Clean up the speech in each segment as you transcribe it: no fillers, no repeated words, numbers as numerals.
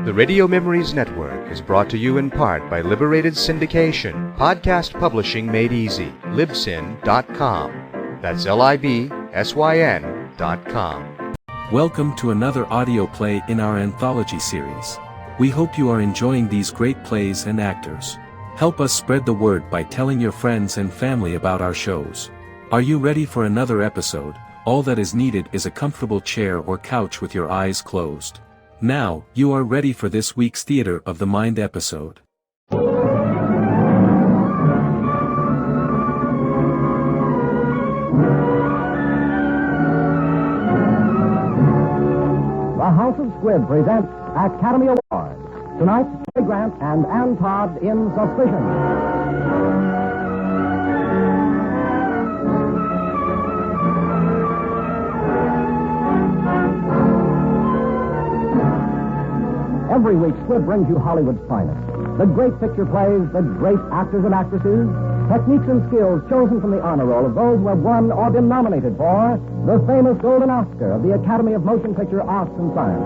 The Radio Memories Network is brought to you in part by Liberated Syndication, podcast publishing made easy, libsyn.com. That's libsyn.com. Welcome to another audio play in our anthology series. We hope you are enjoying these great plays and actors. Help us spread the word by telling your friends and family about our shows. Are you ready for another episode? All that is needed is a comfortable chair or couch with your eyes closed. Now, you are ready for this week's Theater of the Mind episode. The House of Squib presents Academy Awards. Tonight, Cary Grant and Todd in Suspicion. Every week, Squib brings you Hollywood's finest. The great picture plays, the great actors and actresses, techniques and skills chosen from the honor roll of those who have won or been nominated for the famous Golden Oscar of the Academy of Motion Picture Arts and Sciences.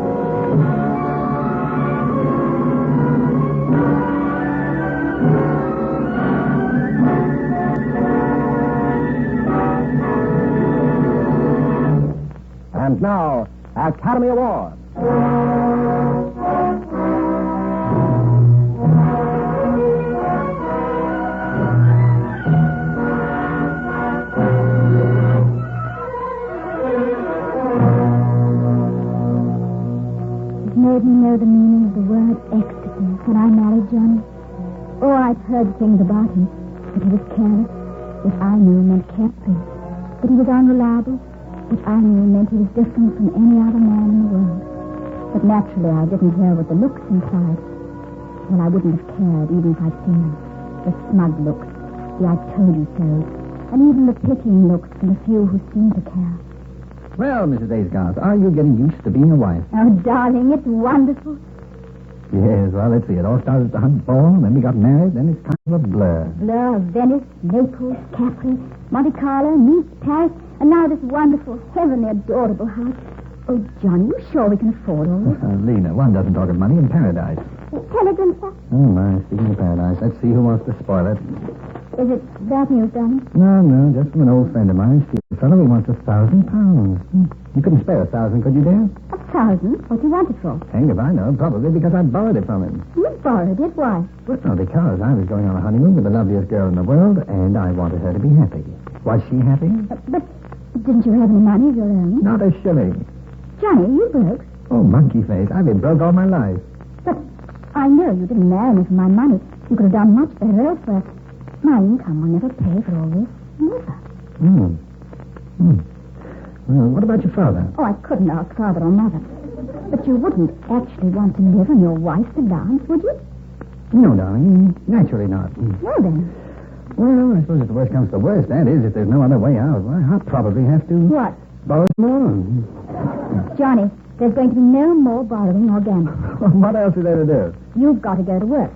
And now, Academy Awards. Made me know the meaning of the word ecstasy when I married Johnny. Oh, I'd heard things about him. That he was careless, which I knew meant carefree. That he was unreliable, which I knew meant he was different from any other man in the world. But naturally, I didn't hear what the looks implied. Well, I wouldn't have cared even if I'd seen them. The smug looks, the I told you so, and even the pitying looks from the few who seemed to care. Well, Mrs. Aisgarth, are you getting used to being a wife? Oh, darling, it's wonderful. Yes, well, let's see. It all started at the Hunt Ball, then we got married, then it's kind of a blur. Blur of Venice, Naples, Capri, Monte Carlo, Nice, Paris, and now this wonderful, heavenly, adorable house. Oh, Johnny, you sure we can afford all this? Lena, one doesn't talk of money in paradise. Telegram, sir? Oh, my, speaking of paradise, let's see who wants to spoil it. Is it bad news, darling? No, just from an old friend of mine, Steve. The fellow who wants £1,000. You couldn't spare 1,000, could you, dear? 1,000? What do you want it for? Hanged if I know. Probably because I borrowed it from him. You borrowed it? Why? Well, because I was going on a honeymoon with the loveliest girl in the world, and I wanted her to be happy. Was she happy? But didn't you have any money of your own? Not a shilling. Johnny, you broke? Oh, monkey face. I've been broke all my life. But I know you didn't marry me for my money. You could have done much better elsewhere. My income will never pay for all this. Never. Well, what about your father? Oh, I couldn't ask father or mother. But you wouldn't actually want to live on your wife's allowance, would you? No, darling. Naturally not. Well, then. Well, I suppose if the worst comes to the worst, that is, if there's no other way out, well, I'll probably have to... What? Borrow more. Johnny, there's going to be no more borrowing or gambling. What else is there to do? You've got to go to work.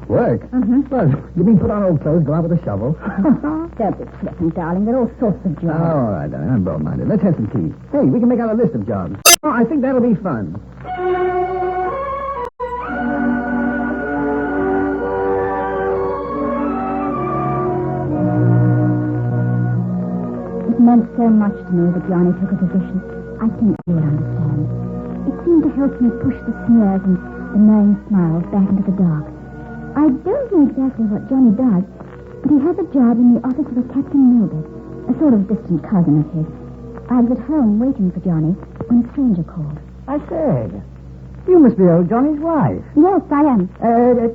Work? Mm-hmm. Well, you mean put on old clothes, go out with a shovel? Don't be flippant, darling. There are all sorts of jobs. All right, darling. I'm broad-minded. Let's have some tea. Hey, we can make out a list of jobs. Oh, I think that'll be fun. It meant so much to me that Johnny took a position. I think you would understand. It seemed to help me push the sneers and the knowing smiles back into the dark. I don't know exactly what Johnny does, but he has a job in the office of a Captain Milbert, a sort of distant cousin of his. I was at home waiting for Johnny when a stranger called. I said, you must be old Johnny's wife. Yes, I am.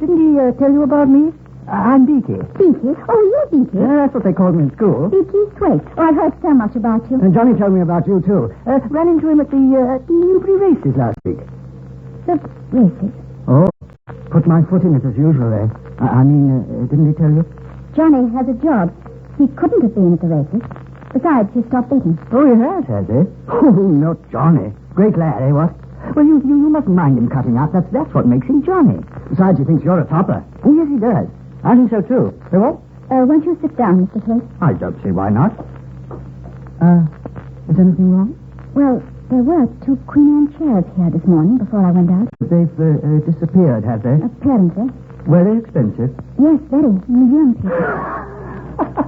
Didn't he tell you about me? I'm Beaky. Beaky? Oh, you're Beaky? That's what they called me in school. Beaky Thwaite. Oh, I've heard so much about you. And Johnny told me about you, too. Ran into him at the Newbury races last week. The races? Oh, put my foot in it as usual there. Didn't he tell you? Johnny has a job. He couldn't have been at the races. Besides, he stopped eating. Oh, he has he? Oh, not Johnny. Great lad, eh, what? Well, you mustn't mind him cutting out. That's what makes him Johnny. Besides, he thinks you're a topper. Oh, yes, he does. I think so, too. Say what? Won't you sit down, Mr. Thwaite? I don't see why not. Is anything wrong? Well, There were 2 Queen Anne chairs here this morning before I went out. They've disappeared, have they? Apparently. Were they expensive? Yes, very. Museum people.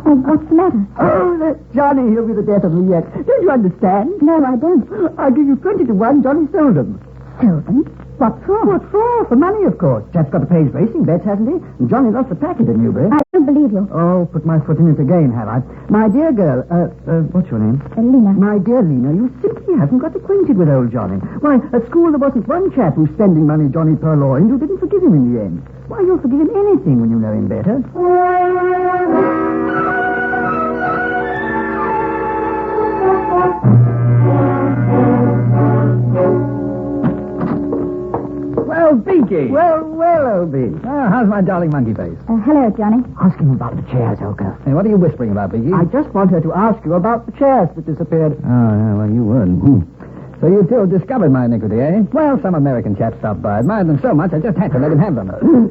Oh, what's the matter? Oh, Johnny, he'll be the death of me yet. Don't you understand? No, I don't. I'll give you 20 to 1. Johnny sold them. Sold them? What for? What for? For money, of course. Chap's got to pay his racing bets, hasn't he? And Johnny lost the packet in Newbury. I don't believe you. Oh, put my foot in it again, have I? My dear girl, what's your name? Lena. My dear Lena, you simply haven't got acquainted with old Johnny. Why, at school there wasn't one chap who's spending money Johnny purloined who didn't forgive him in the end. Why, you'll forgive him anything when you know him better. Well, Beaky. Well, old Beak. How's my darling monkey face? Hello, Johnny. Ask him about the chairs, old girl. Hey, what are you whispering about, Beaky? I just want her to ask you about the chairs that disappeared. Oh, yeah, well, you would. So you two discovered my iniquity, eh? Well, some American chap stopped by. Admired them so much, I just had to let him have them.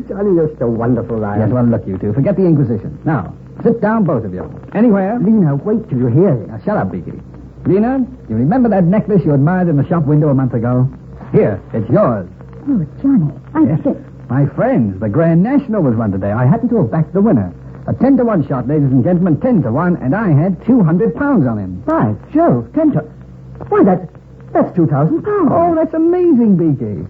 Johnny, you're so wonderful, Ryan. Yes, well, look, you two. Forget the Inquisition. Now, sit down, both of you. Anywhere? Lena, wait till you hear it. Now, shut up, Beaky. Lena, you remember that necklace you admired in the shop window a month ago? Here, it's yours. Oh, Johnny, Yes. My friends, the Grand National was run today. I happen to have backed the winner. A 10 to 1 shot, ladies and gentlemen, 10 to 1, and I had 200 pounds on him. By Jove, 10 to... Why, that's 2,000 pounds. Oh, that's amazing, Beaky.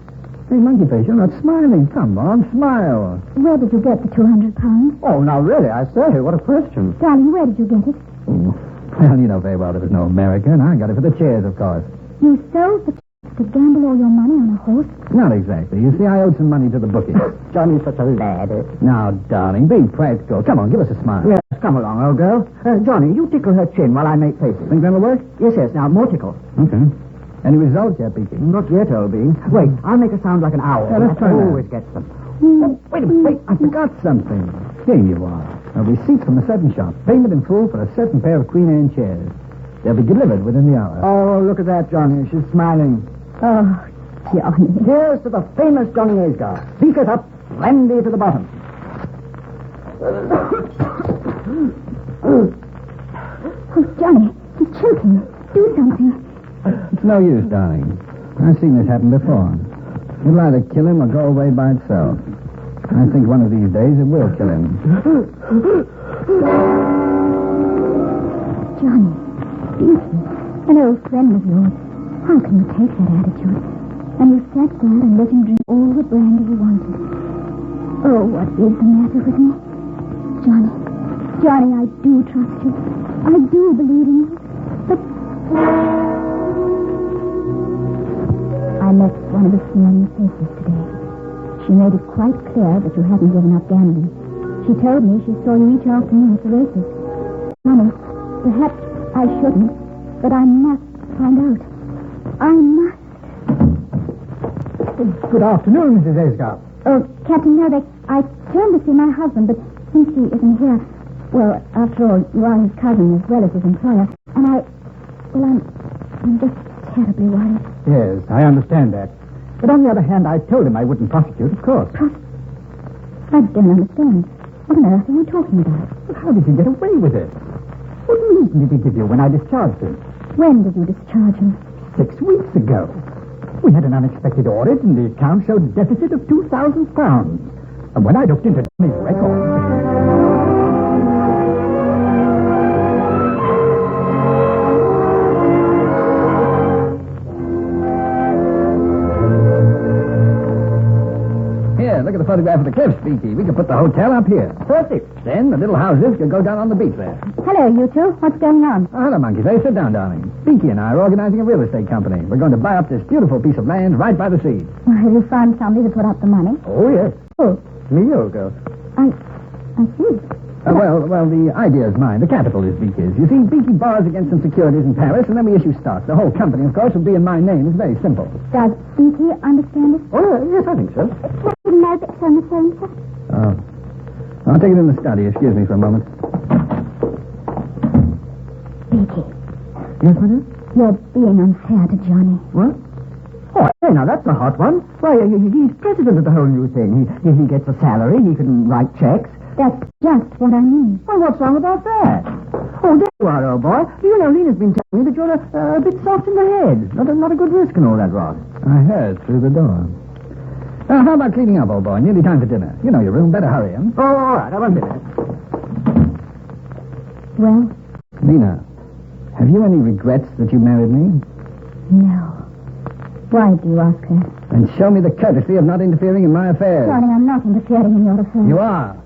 Hey, monkey face, you're not smiling. Come on, smile. Where did you get the 200 pounds? Oh, now really, I say, what a question. Darling, where did you get it? Oh, well, you know very well there was no American. I got it for the chairs, of course. You sold the to gamble all your money on a horse? Not exactly. You see, I owed some money to the bookie. Johnny's such a lad. Now, darling, be practical. Come on, give us a smile. Yes, come along, old girl. Johnny, you tickle her chin while I make faces. Think that'll work? Yes, now, more tickle. Okay. Any results yet, Beaky? Not yet, old bean. Wait, I'll make a sound like an owl. Yeah, let's try that. Always gets them. Oh, wait a minute. Wait, I forgot something. Here you are. A receipt from the Sutton shop. Payment in full for a certain pair of Queen Anne chairs. They'll be delivered within the hour. Oh, look at that, Johnny. She's smiling. Oh, Johnny. Here's to the famous Johnny Aysgar. Beakers up, brandy to the bottom. Oh, Johnny, he's choking. Do something. It's no use, darling. I've seen this happen before. It'll either kill him or go away by itself. I think one of these days it will kill him. Johnny, Beaky, an old friend of yours. How can you take that attitude? And you sat there and let him drink all the brandy he wanted. Oh, what is the matter with me? Johnny, I do trust you. I do believe in you. But I met one of the senior faces today. She made it quite clear that you hadn't given up gambling. She told me she saw you each afternoon at the races. Johnny, perhaps I shouldn't, but I must find out. I must. Good afternoon, Mrs. Aysgar. Oh, Captain Melbeck, I came to see my husband, but since he isn't here, well, after all, you are his cousin as well as his employer, and I'm just terribly worried. Yes, I understand that. But on the other hand, I told him I wouldn't prosecute, of course. I don't understand. What on earth are you talking about? But how did he get away with it? What reason did he give you when I discharged him? When did you discharge him? 6 weeks ago. We had an unexpected audit, and the account showed a deficit of £2,000. And when I looked into his records... Here, look at the photograph of the cliffs, Beaky. We could put the hotel up here. Perfect. Then the little houses could go down on the beach there. Hello, you two. What's going on? Oh, hello, Monkey Face. Sit down, darling. Beaky and I are organizing a real estate company. We're going to buy up this beautiful piece of land right by the sea. Well, have you found somebody to put up the money? Oh, yes. Oh, Me, old girl. I see. Well, the idea is mine. The capital is Beaky's. You see, Beaky borrows against some securities in Paris, and then we issue stock. The whole company, of course, will be in my name. It's very simple. Does Beaky understand it? Oh, yes, I think so. Captain Melbeck's on the phone, sir. Oh. I'll take it in the study. Excuse me for a moment. Beaky, Yes, my dear? you're being unfair to Johnny. What? Oh, hey, now that's a hot one. Why, he's president of the whole new thing. He gets a salary. He can write checks. That's just what I mean. Well, what's wrong about that? Oh, there you are, old boy. You know, Lena's been telling me that you're a bit soft in the head. Not a good risk and all that rot. I heard through the door. Now, how about cleaning up, old boy? Nearly time for dinner. You know your room. Better hurry, huh? Oh, all right. I won't be there. Well, Lena, have you any regrets that you married me? no. Why do you ask that? Then show me the courtesy of not interfering in my affairs. Johnny, I'm not interfering in your affairs. You are.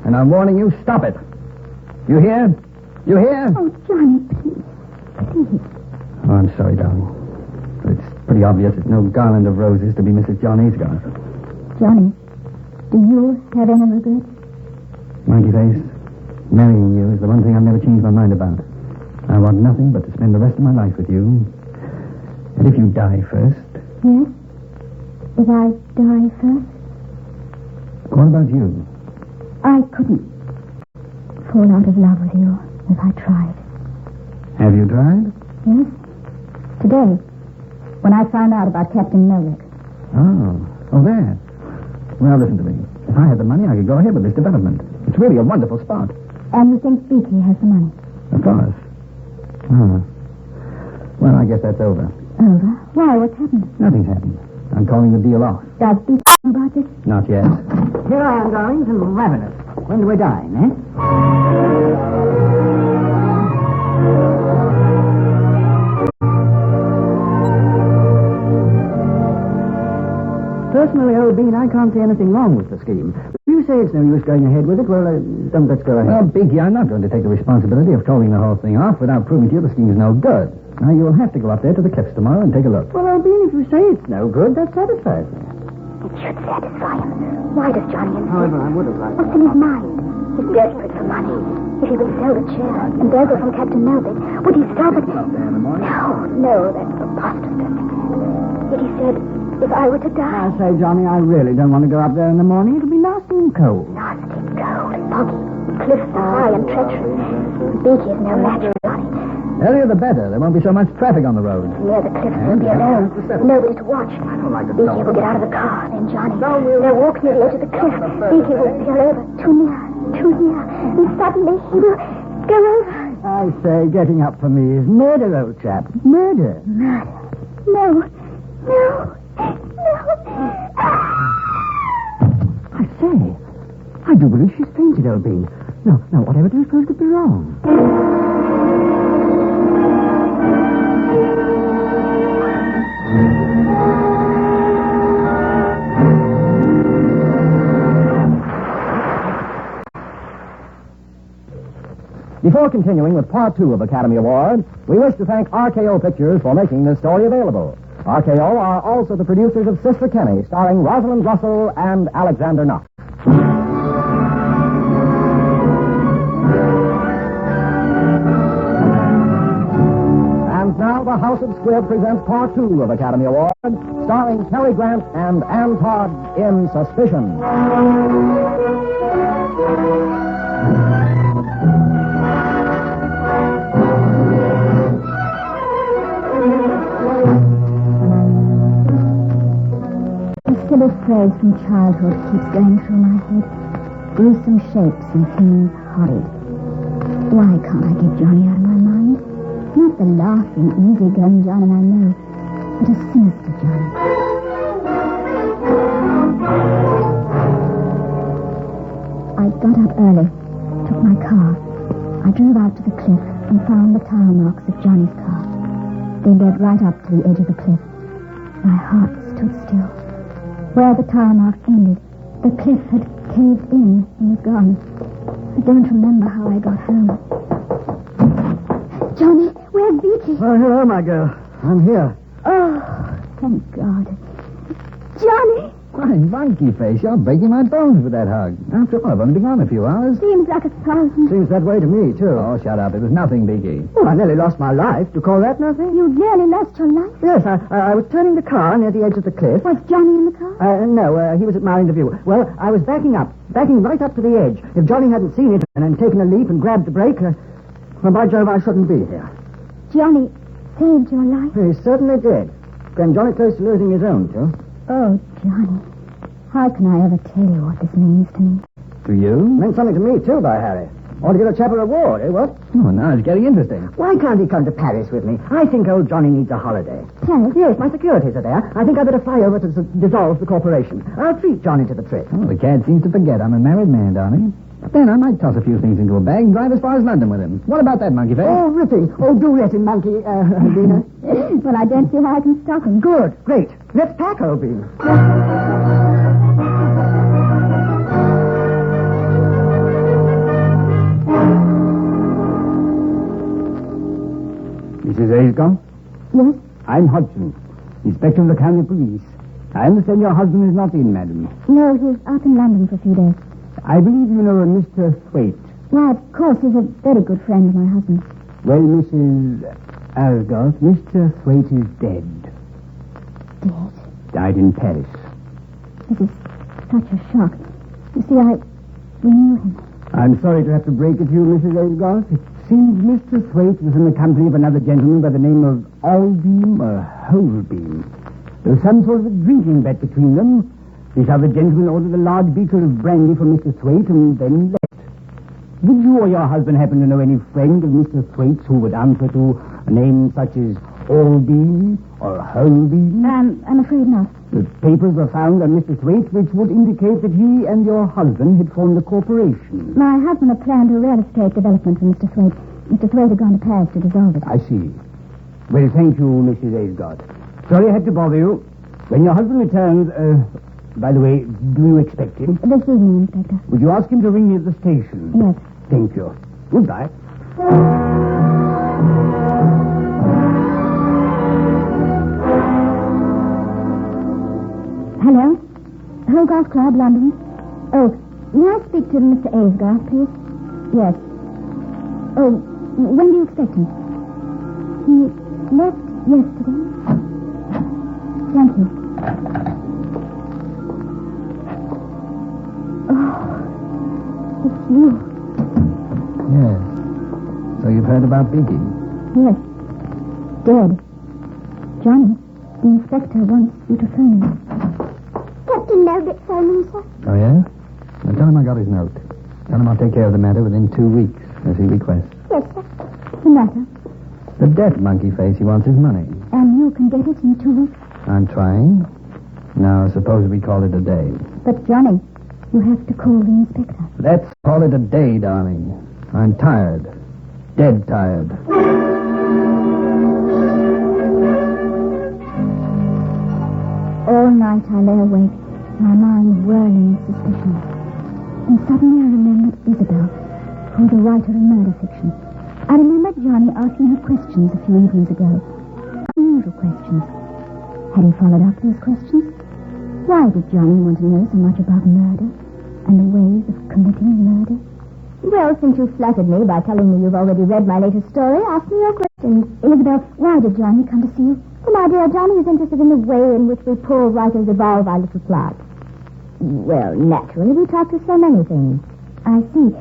And I'm warning you, stop it. You hear? You hear? Oh, Johnny, please. Please. Oh, I'm sorry, darling. But it's pretty obvious it's no garland of roses to be Mrs. John Eastgard. Johnny, do you have any regrets? Monkey face, marrying you is the one thing I've never changed my mind about. I want nothing but to spend the rest of my life with you. And if you die first... Yes? If I die first? What about you? I couldn't fall out of love with you if I tried. Have you tried? Yes? Today, when I found out about Captain Mellick. Oh, that. Well, listen to me. If I had the money, I could go ahead with this development. It's really a wonderful spot. And you think Beaky has the money? Of course. Oh. Well, I guess that's over. Over? Why? What's happened? Nothing's happened. I'm calling the deal off. Does Beaky know about this? Not yet. Here I am, darlings, and ravenous. When do we dine, eh? Personally, old Bean, I can't see anything wrong with the scheme. If you say it's no use going ahead with it, well, then let's go ahead. Well, Beaky, I'm not going to take the responsibility of calling the whole thing off without proving to you the scheme's no good. Now, you'll have to go up there to the cliffs tomorrow and take a look. Well, old Bean, if you say it's no good, that satisfies me. It should satisfy him. Why does Johnny insist? However, I would have liked What's in his mind? He's desperate for money. If he would sell the chair and burgle from Captain Melvick, would he stop it? No, that's preposterous. Yet he said, if I were to die... I say, Johnny, I really don't want to go up there in the morning. It'll be nasty and cold. Nasty, cold, foggy. Cliffs are high and treacherous. Beaky is no match for Johnny. Earlier the better. There won't be so much traffic on the road. Near the cliffs, we'll be alone. Nobody to watch. Beaky will get out of the car, then Johnny. They'll walk near the edge of the cliff. Beaky will peer over. Too near. And suddenly he will go over. I say, getting up for me is murder, old chap. Murder. Murder. No. I say, I do believe she's fainted, old Bean. No, whatever do you suppose could be wrong? Before continuing with Part 2 of Academy Award, we wish to thank RKO Pictures for making this story available. RKO are also the producers of Sister Kenny, starring Rosalind Russell and Alexander Knox. And now the House of Squib presents Part 2 of Academy Award, starring Cary Grant and Ann Todd in Suspicion. A silly phrase from childhood keeps going through my head. Gruesome shapes and things horrid. Why can't I get Johnny out of my mind? Not the laughing, easy-going Johnny I know, but a sinister Johnny. I got up early, took my car. I drove out to the cliff and found the tire marks of Johnny's car. They led right up to the edge of the cliff. My heart stood still. Where the tire mark ended, the cliff had caved in and was gone. I don't remember how I got home. Johnny, where's Beaky? Oh, hello, my girl. I'm here. Oh, thank God. Johnny! Why, monkey face, you're breaking my bones with that hug. After all, I've only been gone a few hours. Seems like 1,000. Seems that way to me, too. Oh, shut up. It was nothing, Beaky. Well, I nearly lost my life. Do you call that nothing? You nearly lost your life? Yes, I was turning the car near the edge of the cliff. Was Johnny in the car? No, he was at my interview. Well, I was backing right up to the edge. If Johnny hadn't seen it and then taken a leap and grabbed the brake, well, by Jove, I shouldn't be here. Johnny saved your life? He certainly did. Came Johnny close to losing his own, too. Oh, Johnny. How can I ever tell you what this means to me? To you? Meant something to me, too, by Harry. Ought to get a chap a reward, eh, what? Oh, now it's getting interesting. Why can't he come to Paris with me? I think old Johnny needs a holiday. Paris? Yes, my securities are there. I think I'd better fly over to dissolve the corporation. I'll treat Johnny to the trip. Oh, the cat seems to forget I'm a married man, darling. Then I might toss a few things into a bag and drive as far as London with him. What about that, Monkey Face? Oh, ripping. Oh, do let him, Monkey, Dina. Well, I don't see how I can stop him. Good. Great. Let's pack, old Bean. Mrs. Ayscombe? Yes? I'm Hodgson, Inspector of the County Police. I understand your husband is not in, madam. No, he's out in London for a few days. I believe you know a Mr. Thwaite. Why, of course, he's a very good friend of my husband. Well, Mrs. Asgoth, Mr. Thwaite is dead. Dead? Died in Paris. This is such a shock. You see, we knew him. I'm sorry to have to break it to you, Mrs. Asgoth. It seems Mr. Thwaite was in the company of another gentleman by the name of Allbeam or Holbeam. There was some sort of a drinking bet between them. This other gentleman ordered a large beaker of brandy for Mr. Thwaite and then left. Did you or your husband happen to know any friend of Mr. Thwaite's who would answer to a name such as Allbeam or Holbeam? I'm afraid not. The papers were found on Mr. Thwaite which would indicate that he and your husband had formed a corporation. My husband had planned a real estate development for Mr. Thwaite. Mr. Thwaite had gone to Paris to dissolve it. I see. Well, thank you, Mrs. Ayscott. Sorry I had to bother you. When your husband returns, by the way, do you expect him? This evening, Inspector. Would you ask him to ring me at the station? Yes. Thank you. Goodbye. Hello? Hogarth Club, London. Oh, may I speak to Mr. Aysgarth, please? Yes. Oh, when do you expect him? He left yesterday. Thank you. Oh, it's you. Yes. So you've heard about Biggie? Yes. Dead. Johnny, the inspector wants you to phone him. Captain Meldick phoning, sir. Oh, yeah? Now tell him I got his note. Tell him I'll take care of the matter within 2 weeks, as he requests. Yes, sir. The matter? The debt, Monkey Face. He wants his money. And you can get it in 2 weeks. I'm trying. Now, suppose we call it a day. But, Johnny, you have to call the inspector. Let's call it a day, darling. I'm tired. Dead tired. All night I lay awake, my mind whirling with suspicion. And suddenly I remembered Isabel, who's a writer of murder fiction. I remembered Johnny asking her questions a few evenings ago. Unusual questions. Had he followed up those questions? Why did Johnny want to know so much about murder and the ways of committing murder? Well, since you flattered me by telling me you've already read my latest story, ask me your questions. Isabel, why did Johnny come to see you? Well, my dear, Johnny is interested in the way in which we poor writers evolve our little plot. Well, naturally, we talk to so many things. I see.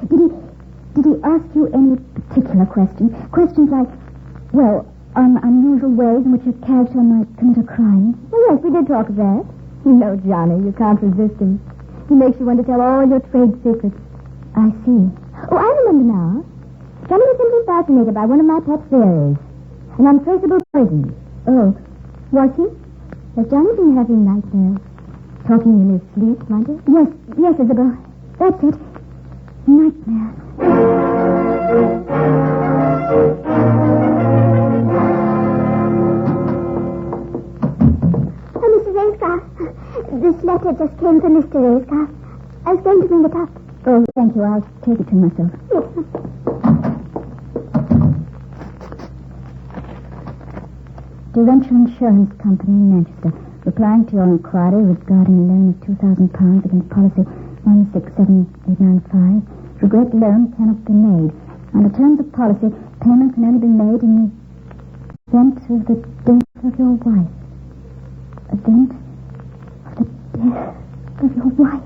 Did he ask you any particular questions? Questions like, well, on unusual ways in which a character might commit a crime? Well, yes, we did talk of that. You know, Johnny, you can't resist him. He makes you want to tell all your trade secrets. I see. Oh, I remember now. Johnny was simply fascinated by one of my pet theories. An untraceable poison. Oh, was he? Has Johnny been having nightmares? Talking in his sleep, might he? Yes, Isabel. That's it. Nightmares. Oh, Mrs. Aysgarth, this letter just came from Mr. Aysgarth. I was going to bring it up. Oh, thank you. I'll take it to myself. Yes. Derwentshire Insurance Company in Manchester, replying to your inquiry regarding a loan of £2,000 against policy 167895. Regret loan cannot be made. Under terms of policy, payment can only be made in the event of the death of your wife. Event of the death of your wife.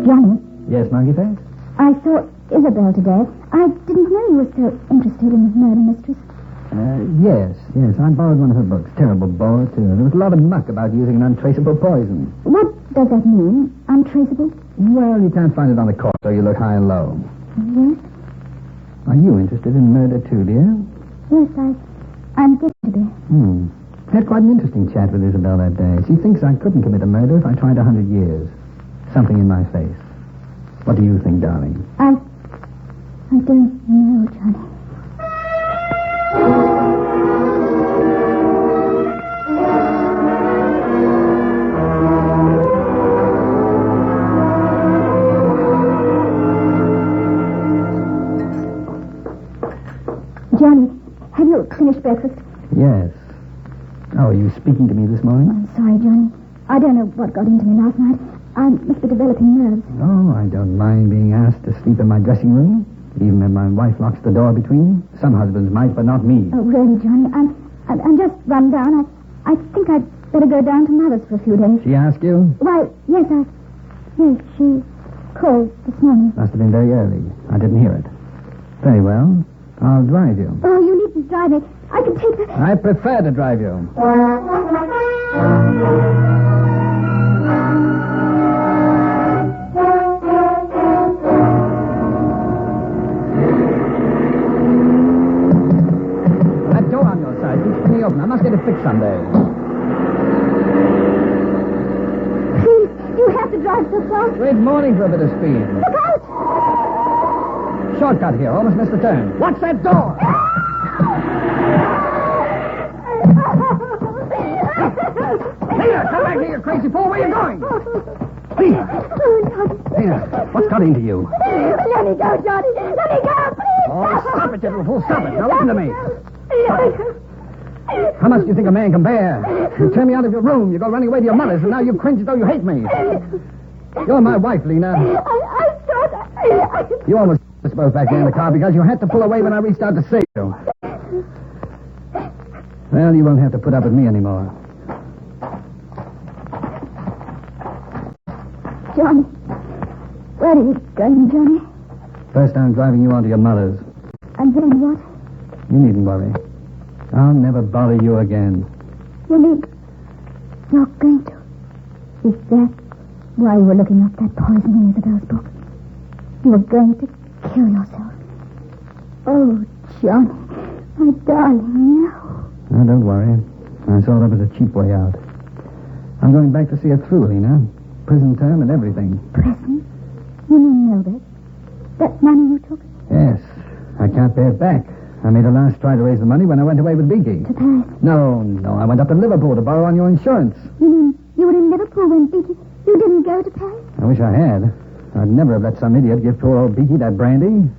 Johnny? Yes, Monkey Face? I saw Isabel today. I didn't know you were so interested in murder mysteries. Yes. I borrowed one of her books. Terrible bore, too. There was a lot of muck about using an untraceable poison. What does that mean? Untraceable? Well, you can't find it on the corpse, so you look high and low. Yes? Are you interested in murder, too, dear? Yes, I'm getting to be. Had quite an interesting chat with Isabel that day. She thinks I couldn't commit a murder if I tried 100 years. Something in my face. What do you think, darling? I don't know, Johnny. Johnny, have you finished breakfast? Yes. Oh, are you speaking to me this morning? I'm sorry, Johnny. I don't know what got into me last night. I must be developing nerves. Oh, I don't mind being asked to sleep in my dressing room, even when my wife locks the door between. Some husbands might, but not me. Oh, really, Johnny? I'm just run down. I think I'd better go down to Mother's for a few days. She asked you? Why, yes, she called this morning. Must have been very early. I didn't hear it. Very well. I'll drive you. Oh, you needn't drive me. I can take the... I prefer to drive you. That door on your side keeps me open. I must get it fixed someday. Please, you have to drive so fast. Great morning for a bit of speed. Look out! Shortcut here. Almost missed the turn. Watch that door! Peter, come back here, you crazy fool. Where are you going? Peter. Peter, what's got into you? Let me go, Johnny. Let me go, please. Oh, stop it, you little fool. Stop it. Now listen to me. How much do you think a man can bear? You turn me out of your room. You go running away to your mother's, and now you cringe as though you hate me. You're my wife, Lena. I thought... You almost us both back there in the car because you had to pull away when I reached out to save you. Well, you won't have to put up with me anymore. Johnny. Where are you going, Johnny? First, I'm driving you on to your mother's. And then what? You needn't worry. I'll never bother you again. You mean you're going to? Is that why you were looking up that poison in Isabel's book? You were going to kill yourself. Oh, Johnny, my darling, no. Oh, don't worry. I saw that was a cheap way out. I'm going back to see her through, Lena. Prison term and everything. Prison? You mean Mildred? That money you took? Yes. I can't pay it back. I made a last try to raise the money when I went away with Beaky. To Paris? No. I went up to Liverpool to borrow on your insurance. You mean you were in Liverpool when Beaky... You didn't go to Paris? I wish I had. I'd never have let some idiot give poor old Beaky that brandy.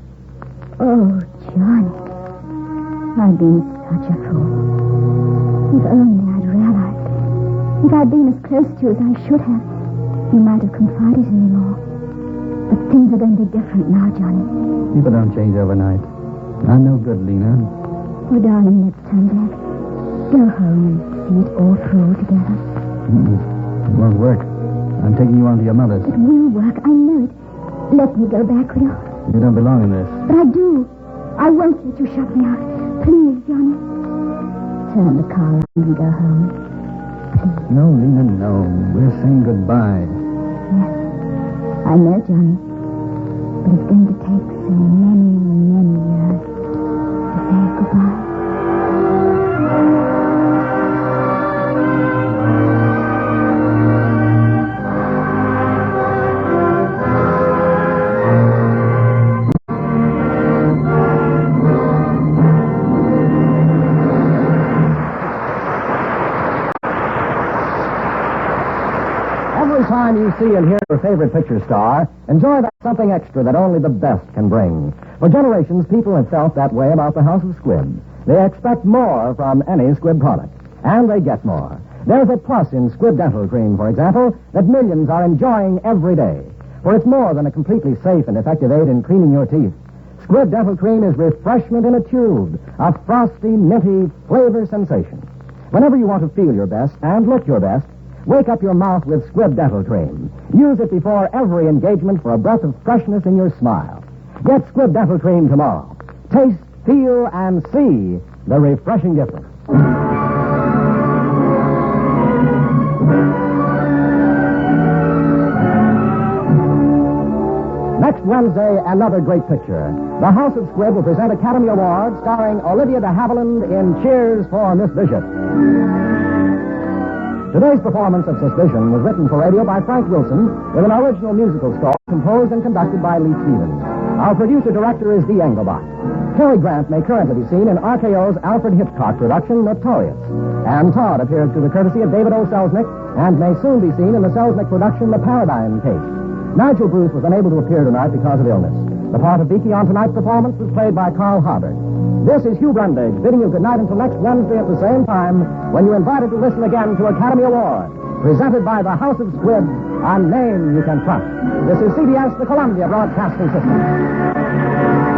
Oh, Johnny. I've been such a fool. If only I'd realized. If I'd been as close to you as I should have, you might have confided in me more. But things are going to be different now, Johnny. People don't change overnight. I'm no good, Lena. Oh, darling, let's turn back. Go home and see it all through together. It won't work. I'm taking you on to your mother's. It will work, I know it. Let me go back, will you? You don't belong in this. But I do. I won't let you shut me out. Please, Johnny. Turn the car around and go home. Please. No, Lena, no. We're saying goodbye. Yes. I know, Johnny. But it's going to take so many, many years to say goodbye. Every time you see and hear your favorite picture star, enjoy that something extra that only the best can bring. For generations, people have felt that way about the House of Squib. They expect more from any Squib product, and they get more. There's a plus in Squib Dental Cream, for example, that millions are enjoying every day. For it's more than a completely safe and effective aid in cleaning your teeth. Squib Dental Cream is refreshment in a tube, a frosty, minty flavor sensation. Whenever you want to feel your best and look your best, Wake up your mouth with Squib Dental Cream. Use it before every engagement for a breath of freshness in your smile. Get Squib Dental Cream tomorrow. Taste, feel, and see the refreshing difference. Next Wednesday, another great picture. The House of Squib will present Academy Award starring Olivia de Havilland in Cheers for Miss Bishop. Today's performance of Suspicion was written for radio by Frank Wilson with an original musical score composed and conducted by Lee Stevens. Our producer-director is Dee Engelbach. Cary Grant may currently be seen in RKO's Alfred Hitchcock production, Notorious. And Todd appears through the courtesy of David O. Selznick and may soon be seen in the Selznick production, The Paradigm Case. Nigel Bruce was unable to appear tonight because of illness. The part of Beaky on tonight's performance was played by Carl Harbert. This is Hugh Brundage bidding you good night until next Wednesday at the same time when you're invited to listen again to Academy Award, presented by the House of Squib, a name you can trust. This is CBS, the Columbia Broadcasting System.